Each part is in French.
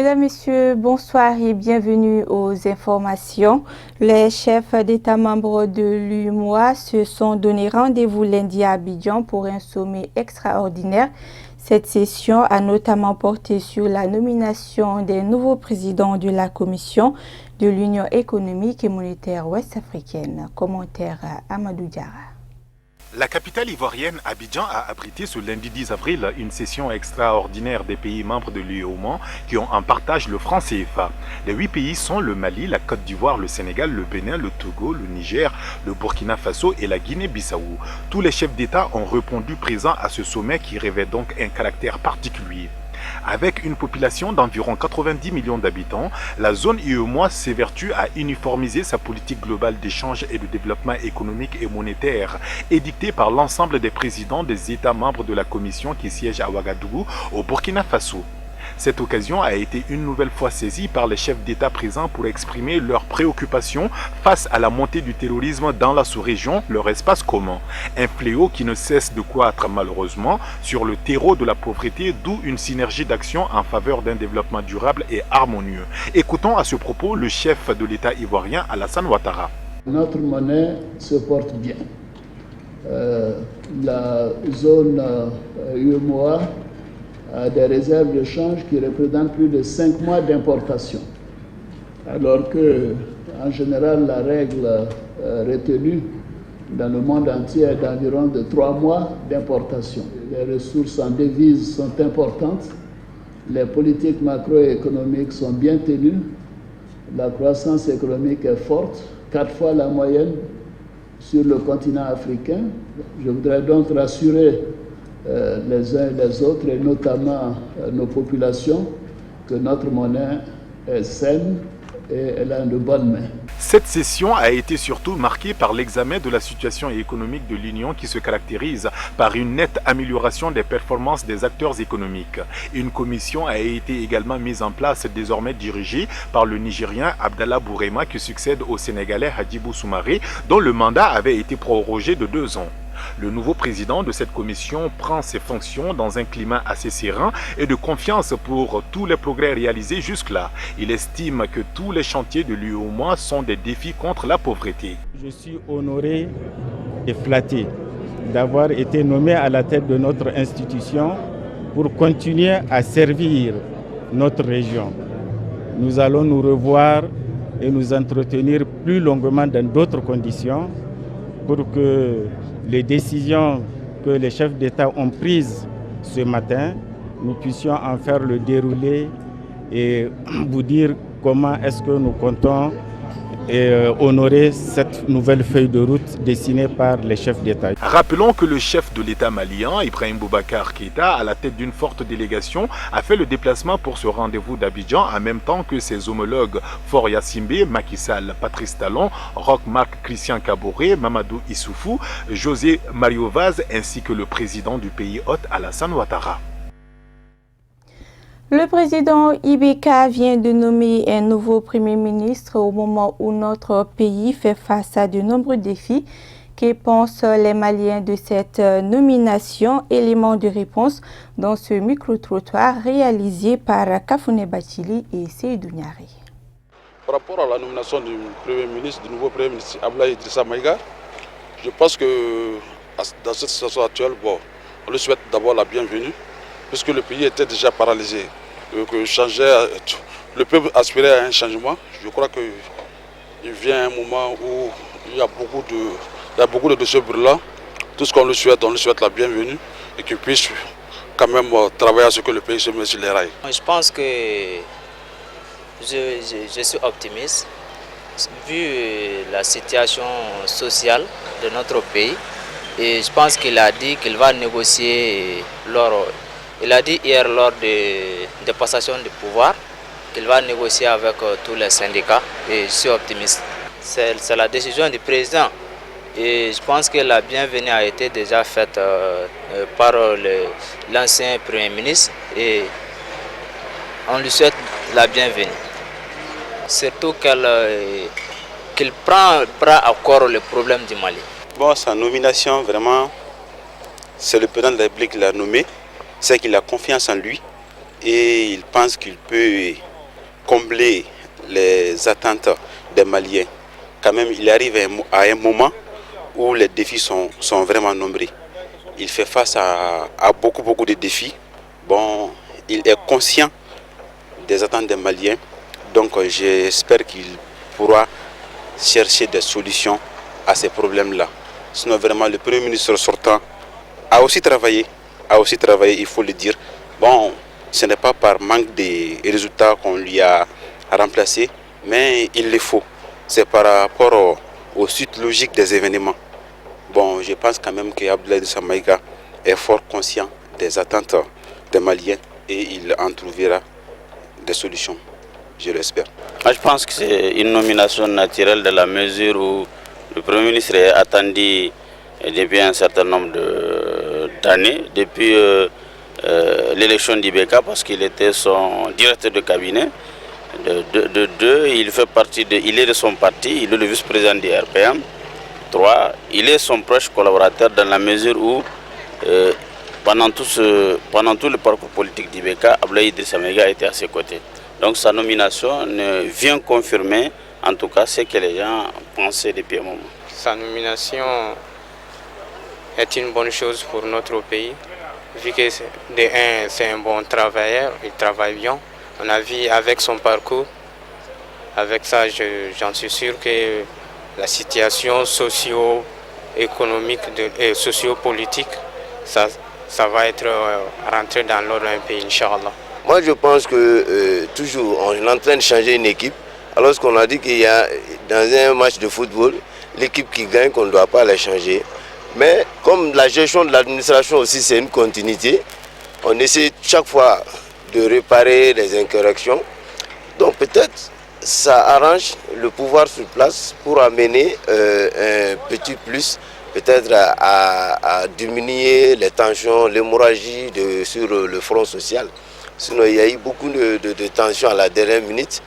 Mesdames, Messieurs, bonsoir et bienvenue aux informations. Les chefs d'État membres de l'UEMOA se sont donné rendez-vous lundi à Abidjan pour un sommet extraordinaire. Cette session a notamment porté sur la nomination des nouveaux présidents de la Commission de l'Union économique et monétaire ouest-africaine. Commentaire à Amadou Diarra. La capitale ivoirienne, Abidjan, a abrité ce lundi 10 avril une session extraordinaire des pays membres de l'UEMOA qui ont en partage le franc CFA. Les 8 pays sont le Mali, la Côte d'Ivoire, le Sénégal, le Bénin, le Togo, le Niger, le Burkina Faso et la Guinée-Bissau. Tous les chefs d'État ont répondu présents à ce sommet qui revêt donc un caractère particulier. Avec une population d'environ 90 millions d'habitants, la zone UEMOA s'évertue à uniformiser sa politique globale d'échange et de développement économique et monétaire, édictée par l'ensemble des présidents des États membres de la Commission qui siègent à Ouagadougou, au Burkina Faso. Cette occasion a été une nouvelle fois saisie par les chefs d'État présents pour exprimer leurs préoccupations face à la montée du terrorisme dans la sous-région, leur espace commun. Un fléau qui ne cesse de croître malheureusement sur le terreau de la pauvreté, d'où une synergie d'action en faveur d'un développement durable et harmonieux. Écoutons à ce propos le chef de l'État ivoirien Alassane Ouattara. Notre monnaie se porte bien. La zone UEMOA a des réserves de change qui représentent plus de 5 mois d'importation. Alors que, en général, la règle retenue dans le monde entier est d'environ de 3 mois d'importation. Les ressources en devises sont importantes, les politiques macroéconomiques sont bien tenues, la croissance économique est forte, 4 fois la moyenne sur le continent africain. Je voudrais donc rassurer les uns et les autres, et notamment nos populations, que notre monnaie est saine et elle a de bonnes mains. Cette session a été surtout marquée par l'examen de la situation économique de l'Union qui se caractérise par une nette amélioration des performances des acteurs économiques. Une commission a été également mise en place, désormais dirigée par le Nigérien Abdallah Bourema qui succède au Sénégalais Hadjibou Soumaré, dont le mandat avait été prorogé de 2 ans. Le nouveau président de cette commission prend ses fonctions dans un climat assez serein et de confiance pour tous les progrès réalisés jusque-là. Il estime que tous les chantiers de l'UEMOA sont des défis contre la pauvreté. Je suis honoré et flatté d'avoir été nommé à la tête de notre institution pour continuer à servir notre région. Nous allons nous revoir et nous entretenir plus longuement dans d'autres conditions pour que les décisions que les chefs d'État ont prises ce matin, nous puissions en faire le déroulé et vous dire comment est-ce que nous comptons honorer cette nouvelle feuille de route dessinée par les chefs d'État. Rappelons que le chef de l'État malien, Ibrahim Boubacar Keïta, à la tête d'une forte délégation, a fait le déplacement pour ce rendez-vous d'Abidjan en même temps que ses homologues Faure Gnassingbé, Macky Sall, Patrice Talon, Roch Marc Christian Kaboré, Mamadou Issoufou, José Mario Vaz ainsi que le président du pays hôte Alassane Ouattara. Le président Ibeka vient de nommer un nouveau Premier ministre au moment où notre pays fait face à de nombreux défis. Que pensent les Maliens de cette nomination? Élément de réponse dans ce micro-trottoir réalisé par Kafoune Bachili et Seydou Niari. Par rapport à la nomination du nouveau Premier ministre Abdoulaye Idrissa Maïga, je pense que dans cette situation actuelle, on lui souhaite d'abord la bienvenue, puisque le pays était déjà paralysé. Le peuple aspirait à un changement. Je crois qu'il vient un moment où il y a beaucoup de dossiers brûlants. Tout ce qu'on lui souhaite, on lui souhaite la bienvenue et qu'il puisse quand même travailler à ce que le pays se mette sur les rails. Je pense que je suis optimiste vu la situation sociale de notre pays. Et je pense qu'il a dit qu'il va négocier il a dit hier lors de passation de pouvoir qu'il va négocier avec tous les syndicats et je suis optimiste. C'est la décision du président et je pense que la bienvenue a été déjà faite par l'ancien Premier ministre et on lui souhaite la bienvenue. Surtout qu'il prend à corps le problème du Mali. Bon, sa nomination, vraiment, c'est le président de la République qui l'a nommé. C'est qu'il a confiance en lui et il pense qu'il peut combler les attentes des Maliens. Quand même, il arrive à un moment où les défis sont vraiment nombreux. Il fait face à beaucoup de défis. Bon, il est conscient des attentes des Maliens. Donc j'espère qu'il pourra chercher des solutions à ces problèmes-là. Sinon vraiment le Premier ministre sortant a aussi travaillé, il faut le dire. Bon, ce n'est pas par manque de résultats qu'on lui a remplacé, mais il le faut. C'est par rapport aux suites logiques des événements. Bon, je pense quand même que Abdoulaye Idrissa Maïga est fort conscient des attentes des Maliens et il en trouvera des solutions, je l'espère. Moi, je pense que c'est une nomination naturelle dans la mesure où le Premier ministre est attendu depuis un certain nombre d'années, depuis l'élection d'Ibeka, parce qu'il était son directeur de cabinet. De deux, il est de son parti, il est le vice-président du RPM. 3, il est son proche collaborateur dans la mesure où pendant tout le parcours politique d'Ibeka, Abdoulaye Idrissa Maïga était à ses côtés. Donc sa nomination vient confirmer en tout cas ce que les gens pensaient depuis un moment. Sa nomination est une bonne chose pour notre pays, vu que c'est un bon travailleur, il travaille bien. On a vu avec son parcours, avec ça j'en suis sûr que la situation socio-économique et socio-politique, ça va être rentré dans l'ordre d'un pays, Inch'Allah. Moi je pense que toujours on est en train de changer une équipe, alors qu'on a dit qu'il y a dans un match de football, l'équipe qui gagne, qu'on ne doit pas la changer. Mais comme la gestion de l'administration aussi c'est une continuité, on essaie chaque fois de réparer les incorrections. Donc peut-être ça arrange le pouvoir sur place pour amener un petit plus, peut-être à diminuer les tensions, l'hémorragie sur le front social. Sinon il y a eu beaucoup de tensions à la dernière minute,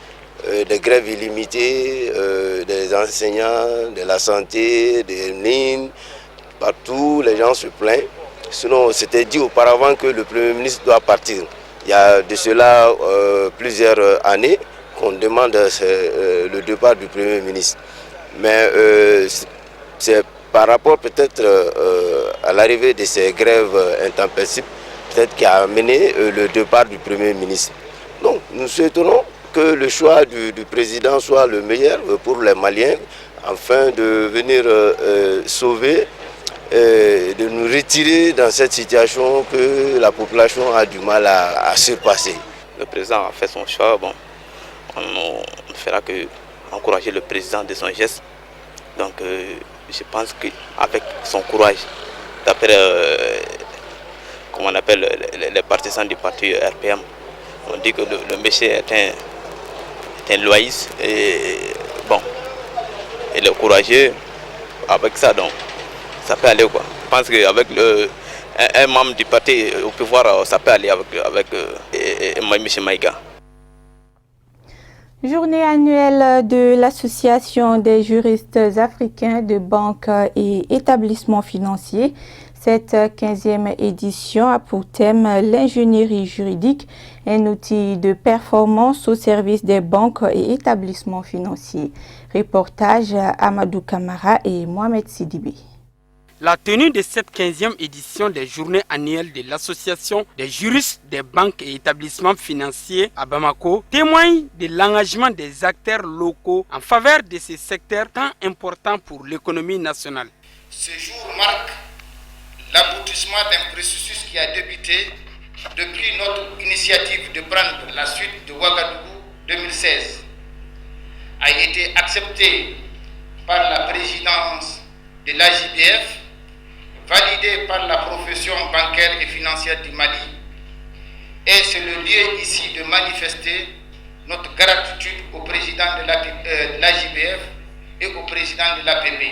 des grèves illimitées, des enseignants, de la santé, des mines, partout les gens se plaignent. Sinon c'était dit auparavant que le Premier ministre doit partir. Il y a de cela plusieurs années qu'on demande le départ du Premier ministre. Mais c'est par rapport peut-être à l'arrivée de ces grèves intempestives, peut-être qui a amené le départ du Premier ministre. Donc nous souhaitons que le choix du président soit le meilleur pour les Maliens, afin de venir sauver, de nous retirer dans cette situation que la population a du mal à surpasser. Le président a fait son choix, bon, on ne fera que encourager le président de son geste. Donc je pense qu'avec son courage, d'après comment on appelle les partisans du parti RPM, on dit que le monsieur est un loyaliste et bon, il est courageux avec ça, donc ça peut aller quoi. Je pense qu'avec un membre du parti au pouvoir, ça peut aller avec M. Maïga. Journée annuelle de l'Association des juristes africains de banques et établissements financiers. Cette 15e édition a pour thème l'ingénierie juridique, un outil de performance au service des banques et établissements financiers. Reportage Amadou Kamara et Mohamed Sidibé. La tenue de cette 15e édition des journées annuelles de l'Association des juristes des banques et établissements financiers à Bamako témoigne de l'engagement des acteurs locaux en faveur de ces secteurs tant importants pour l'économie nationale. Ce jour marque l'aboutissement d'un processus qui a débuté depuis notre initiative de prendre la suite de Ouagadougou 2016, a été accepté par la présidence de l'AJBF, validé par la profession bancaire et financière du Mali. Et c'est le lieu ici de manifester notre gratitude au président de l'AJBF et au président de l'APB.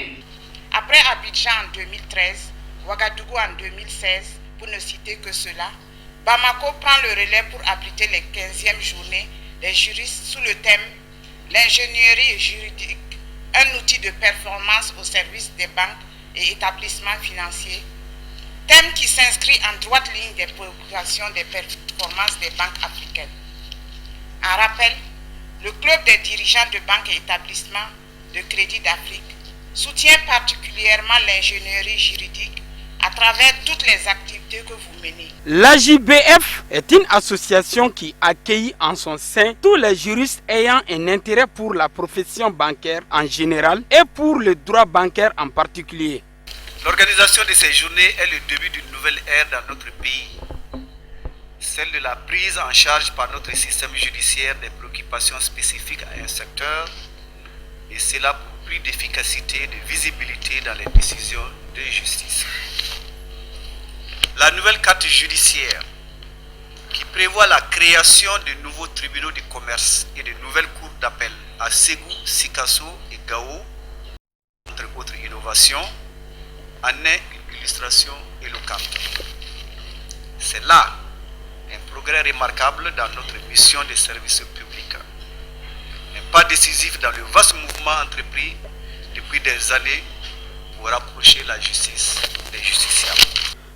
Après Abidjan en 2013, Ouagadougou en 2016, pour ne citer que cela, Bamako prend le relais pour abriter les 15e journées des juristes sous le thème « L'ingénierie juridique, un outil de performance au service des banques et établissements financiers », thème qui s'inscrit en droite ligne des préoccupations des performances des banques africaines. En rappel, Le club des dirigeants de banques et établissements de crédit d'Afrique soutient particulièrement l'ingénierie juridique à travers toutes les activités que vous menez. L'AJBF est une association qui accueille en son sein tous les juristes ayant un intérêt pour la profession bancaire en général et pour le droit bancaire en particulier. L'organisation de ces journées est le début d'une nouvelle ère dans notre pays, celle de la prise en charge par notre système judiciaire des préoccupations spécifiques à un secteur, et cela pour plus d'efficacité et de visibilité dans les décisions de justice. La nouvelle carte judiciaire qui prévoit la création de nouveaux tribunaux de commerce et de nouvelles cours d'appel à Ségou, Sikasso et Gao, entre autres innovations, en est une illustration éloquente. C'est là un progrès remarquable dans notre mission de service public, un pas décisif dans le vaste mouvement entrepris depuis des années pour rapprocher la justice des justiciables.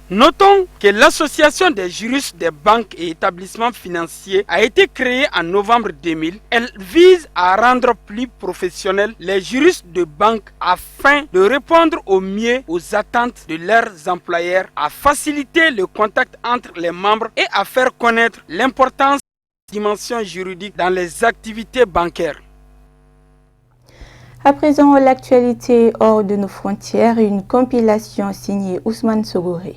Notons que l'association des juristes des banques et établissements financiers a été créée en novembre 2000. Elle vise à rendre plus professionnels les juristes de banque afin de répondre au mieux aux attentes de leurs employeurs, à faciliter le contact entre les membres et à faire connaître l'importance de la dimension juridique dans les activités bancaires. À présent, l'actualité hors de nos frontières, une compilation signée Ousmane Sogoré.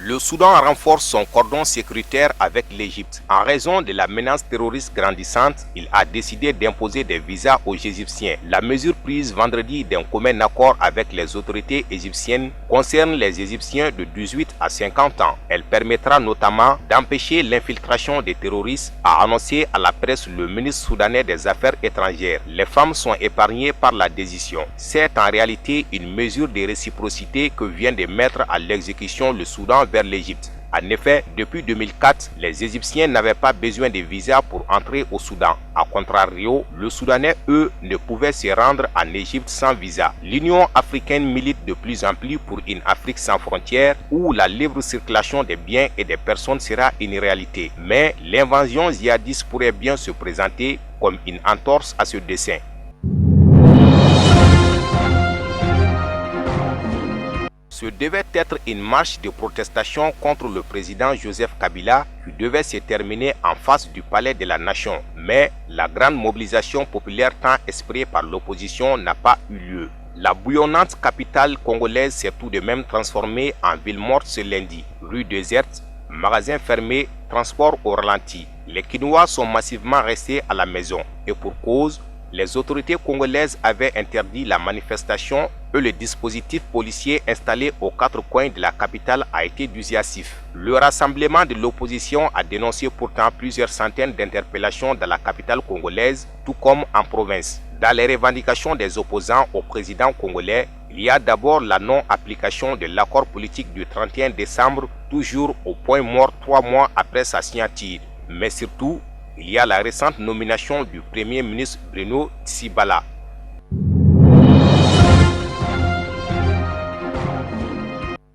Le Soudan renforce son cordon sécuritaire avec l'Égypte. En raison de la menace terroriste grandissante, il a décidé d'imposer des visas aux Égyptiens. La mesure prise vendredi d'un commun accord avec les autorités égyptiennes concerne les Égyptiens de 18 à 50 ans. Elle permettra notamment d'empêcher l'infiltration des terroristes, a annoncé à la presse le ministre soudanais des Affaires étrangères. Les femmes sont épargnées par la décision. C'est en réalité une mesure de réciprocité que vient de mettre à l'exécution le Soudan vers l'Égypte. En effet, depuis 2004, les Égyptiens n'avaient pas besoin de visa pour entrer au Soudan. A contrario, le Soudanais, eux, ne pouvaient se rendre en Égypte sans visa. L'Union africaine milite de plus en plus pour une Afrique sans frontières où la libre circulation des biens et des personnes sera une réalité. Mais l'invasion djihadiste pourrait bien se présenter comme une entorse à ce dessein. Ce devait être une marche de protestation contre le président Joseph Kabila qui devait se terminer en face du palais de la nation. Mais la grande mobilisation populaire tant espérée par l'opposition n'a pas eu lieu. La bouillonnante capitale congolaise s'est tout de même transformée en ville morte ce lundi. Rues désertes, magasins fermés, transports au ralenti. Les Kinois sont massivement restés à la maison. Et pour cause, les autorités congolaises avaient interdit la manifestation et le dispositif policier installé aux quatre coins de la capitale a été dissuasif. Le rassemblement de l'opposition a dénoncé pourtant plusieurs centaines d'interpellations dans la capitale congolaise, tout comme en province. Dans les revendications des opposants au président congolais, il y a d'abord la non-application de l'accord politique du 31 décembre, toujours au point mort 3 mois après sa signature. Mais surtout, il y a la récente nomination du Premier ministre Bruno Tsibala.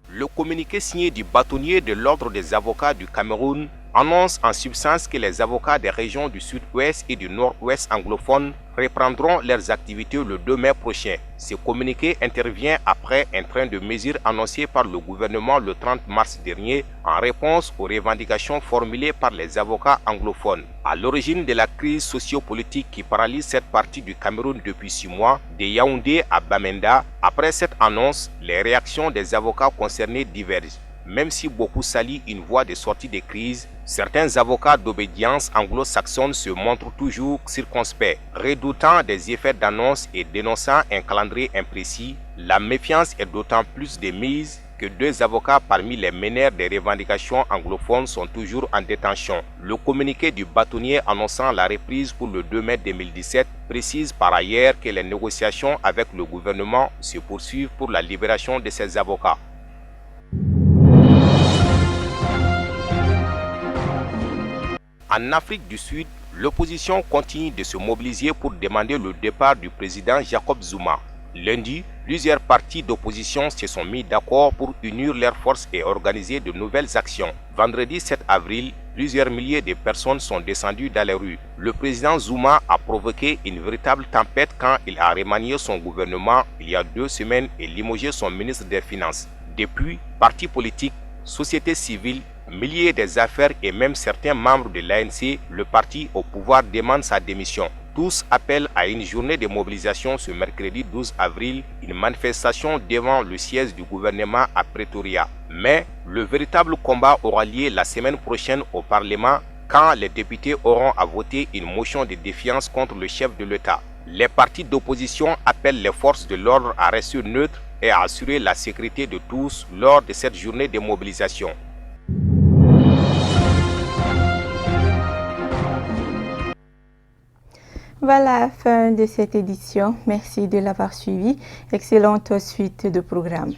Le communiqué signé du bâtonnier de l'Ordre des avocats du Cameroun annonce en substance que les avocats des régions du sud-ouest et du nord-ouest anglophones reprendront leurs activités le 2 mai prochain. Ce communiqué intervient après un train de mesures annoncé par le gouvernement le 30 mars dernier en réponse aux revendications formulées par les avocats anglophones. À l'origine de la crise sociopolitique qui paralyse cette partie du Cameroun depuis 6 mois, de Yaoundé à Bamenda, après cette annonce, les réactions des avocats concernés divergent. Même si beaucoup saluent une voie de sortie de crise, certains avocats d'obédience anglo-saxonne se montrent toujours circonspects, redoutant des effets d'annonce et dénonçant un calendrier imprécis. La méfiance est d'autant plus de mise que 2 avocats parmi les meneurs des revendications anglophones sont toujours en détention. Le communiqué du bâtonnier annonçant la reprise pour le 2 mai 2017 précise par ailleurs que les négociations avec le gouvernement se poursuivent pour la libération de ces avocats. En Afrique du Sud, l'opposition continue de se mobiliser pour demander le départ du président Jacob Zuma. Lundi, plusieurs partis d'opposition se sont mis d'accord pour unir leurs forces et organiser de nouvelles actions. Vendredi 7 avril, plusieurs milliers de personnes sont descendues dans les rues. Le président Zuma a provoqué une véritable tempête quand il a remanié son gouvernement il y a 2 semaines et limogé son ministre des Finances. Depuis, partis politiques, sociétés civiles, milliers des affaires et même certains membres de l'ANC, le parti au pouvoir demande sa démission. Tous appellent à une journée de mobilisation ce mercredi 12 avril, une manifestation devant le siège du gouvernement à Pretoria. Mais le véritable combat aura lieu la semaine prochaine au Parlement quand les députés auront à voter une motion de défiance contre le chef de l'État. Les partis d'opposition appellent les forces de l'ordre à rester neutres et à assurer la sécurité de tous lors de cette journée de mobilisation. Voilà, fin de cette édition. Merci de l'avoir suivi. Excellente suite de programme.